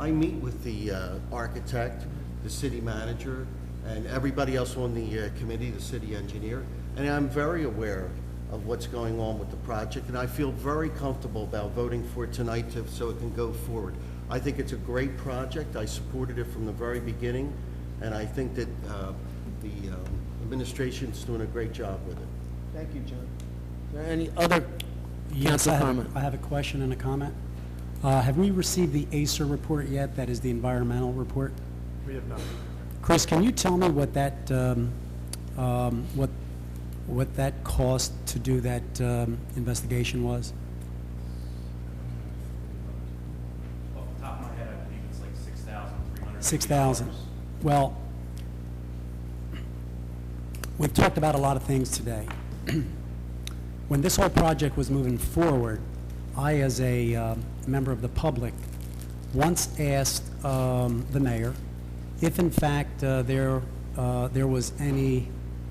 I meet with the architect, the city manager, and everybody else on the committee, the city engineer, and I'm very aware of what's going on with the project, and I feel very comfortable about voting for it tonight so it can go forward. I think it's a great project. I supported it from the very beginning, and I think that the administration's doing a great job with it. Thank you, John. Any other council comment? I have a question and a comment. Have we received the ACER report yet? That is the environmental report. We have not. Chris, can you tell me what that what that cost to do that investigation was? Off the top of my head, I believe it's like $6,300. $6,000. Well, we've talked about a lot of things today. When this whole project was moving forward, I, as a member of the public, once asked the mayor if, in fact, there was any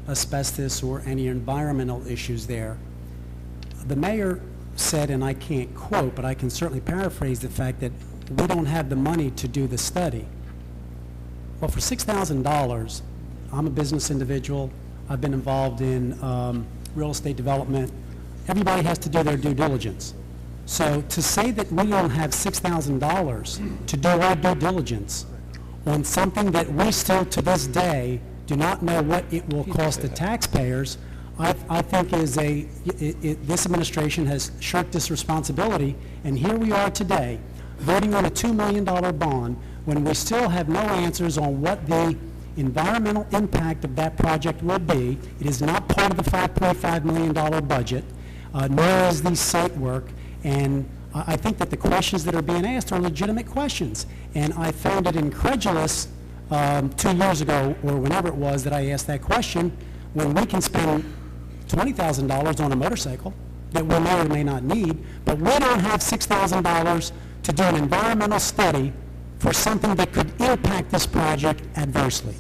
asbestos or any environmental issues there. The mayor said, and I can't quote, but I can certainly paraphrase the fact that we don't have the money to do the study. Well, for $6,000, I'm a business individual. I've been involved in real estate development. Everybody has to do their due diligence. So to say that we don't have $6,000 to do our due diligence on something that we still to this day do not know what it will cost the taxpayers, I think is this administration has shirked this responsibility, and here we are today voting on a $2 million bond when we still have no answers on what the environmental impact of that project will be. It is not part of the $5.5 million budget, nor is the site work, and I think that the questions that are being asked are legitimate questions, and I found it incredulous 2 years ago, or whenever it was that I asked that question, when we can spend $20,000 on a motorcycle that we may or may not need, but we don't have $6,000 to do an environmental study for something that could impact this project adversely.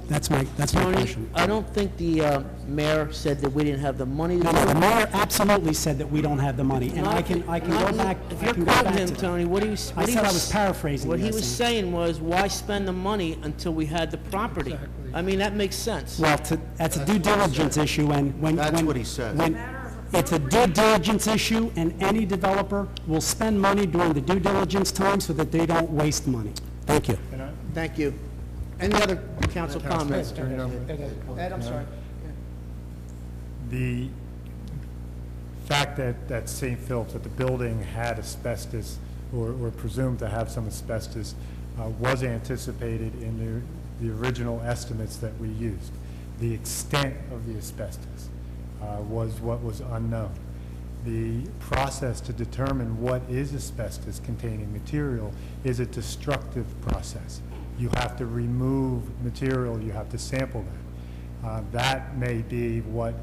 That's my question. I don't think the mayor said that we didn't have the money to do No, the it. mayor absolutely said that we don't have the money, and I can go back. If you're quoting him, Tony, what he was... I said I was paraphrasing. What he was saying was, why spend the money until we had the property? I mean, that makes sense. Well, that's a due diligence issue, and That's what he said. It's a due diligence issue, and any developer will spend money during the due diligence time so that they don't waste money. Thank you. Thank you. Any other council comments? Ed, I'm sorry. The fact that St. Phillips, that the building had asbestos or presumed to have some asbestos was anticipated in the original estimates that we used. The extent of the asbestos was what was unknown. The process to determine what is asbestos-containing material is a destructive process. You have to remove material, you have to sample that. That may be what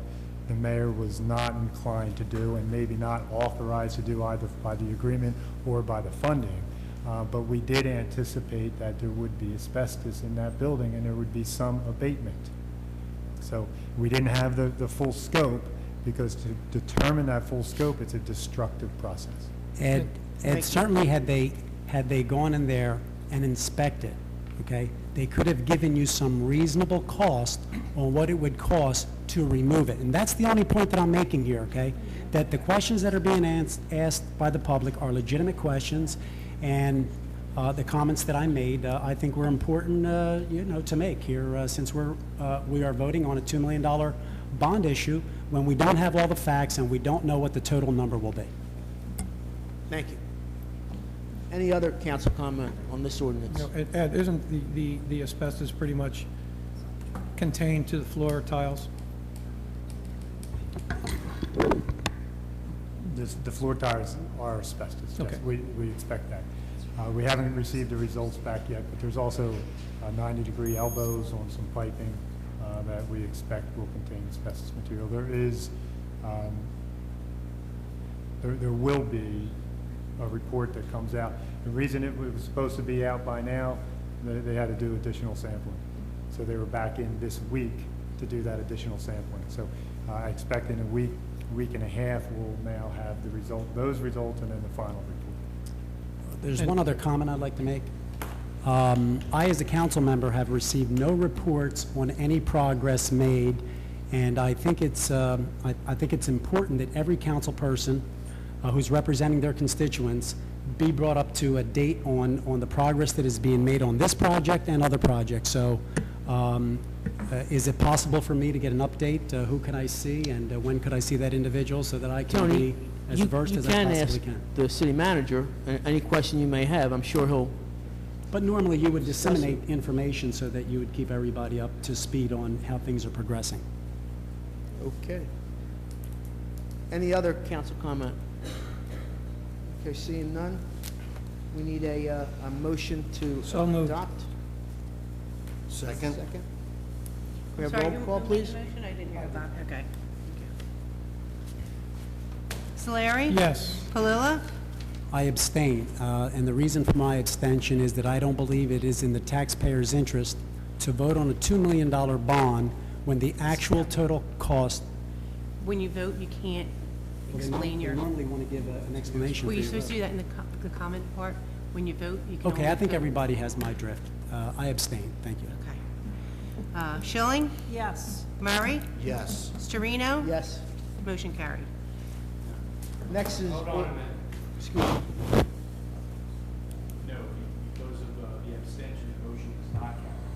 the mayor was not inclined to do and maybe not authorized to do either by the agreement or by the funding. But we did anticipate that there would be asbestos in that building and there would be some abatement. So we didn't have the full scope, because to determine that full scope, it's a destructive process. Ed, certainly had they gone in there and inspected, okay, they could have given you some reasonable cost on what it would cost to remove it. And that's the only point that I'm making here, okay, that the questions that are being asked by the public are legitimate questions, and the comments that I made, I think were important, to make here, since we are voting on a $2 million bond issue when we don't have all the facts and we don't know what the total number will be. Thank you. Any other council comment on this ordinance? No, Ed, isn't the asbestos pretty much contained to the floor tiles? The floor tiles are asbestos. Yes, Okay. we expect that. We haven't received the results back yet, but there's also 90-degree elbows on some piping that we expect will contain asbestos material. There will be a report that comes out. The reason it was supposed to be out by now, they had to do additional sampling. So they were back in this week to do that additional sampling. So I expect in a week and a half, we'll now have those results, and then the final report. There's one other comment I'd like to make. I, as a council member, have received no reports on any progress made, and I think it's important that every council person who's representing their constituents be brought up to a date on the progress that is being made on this project and other projects. So, is it possible for me to get an update? Who can I see, and when could I see that individual so that I can Tony, be as versed as I possibly ask can? the city manager any question you may have. I'm sure he'll. But normally you would disseminate information so that you would keep everybody up to speed on how things are progressing. Okay. Any other council comment? Okay, seeing none, we need a motion to So moved. adopt. Second? Second. We have Sorry, roll who call, made the please? motion? I didn't hear about, okay. Solari? Yes. Pullella? I abstain, and the reason for my abstention is that I don't believe it is in the taxpayers' interest to vote on a $2 million bond when the actual total cost. When you vote, you can't explain your, They normally want to give an explanation. well, for you're your supposed to do that in the comment part. When you vote, you can vote. Okay, I only think vote- everybody has my drift. I abstain, thank you. Okay. Schilling? Yes. Murray? Yes. Storino? Yes. Motion carried. Next is. Hold on a minute. Excuse me. No, because of the abstention, the motion is not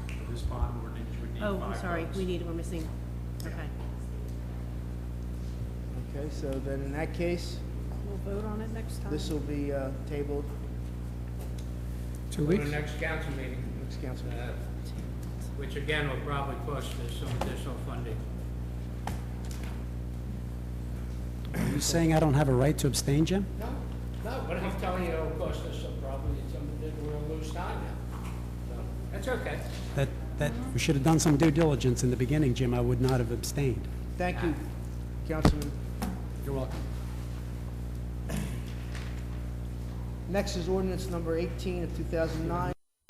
carried. For this bond ordinance, you would need Oh, 5 I'm sorry, votes. we're missing, okay. Okay, so then in that case, We'll vote on it next time. this will be tabled 2 For weeks? the next council meeting, next council meeting. which again will probably cost us some additional funding. Are you saying I don't have a right to abstain, Jim? No, but I'm telling you, it'll cost us probably some, we'll lose time now. So, that's okay. That we should have done some due diligence in the beginning, Jim. I would not have abstained. Thank you, Councilman. You're welcome. Next is ordinance number 18 of 2009,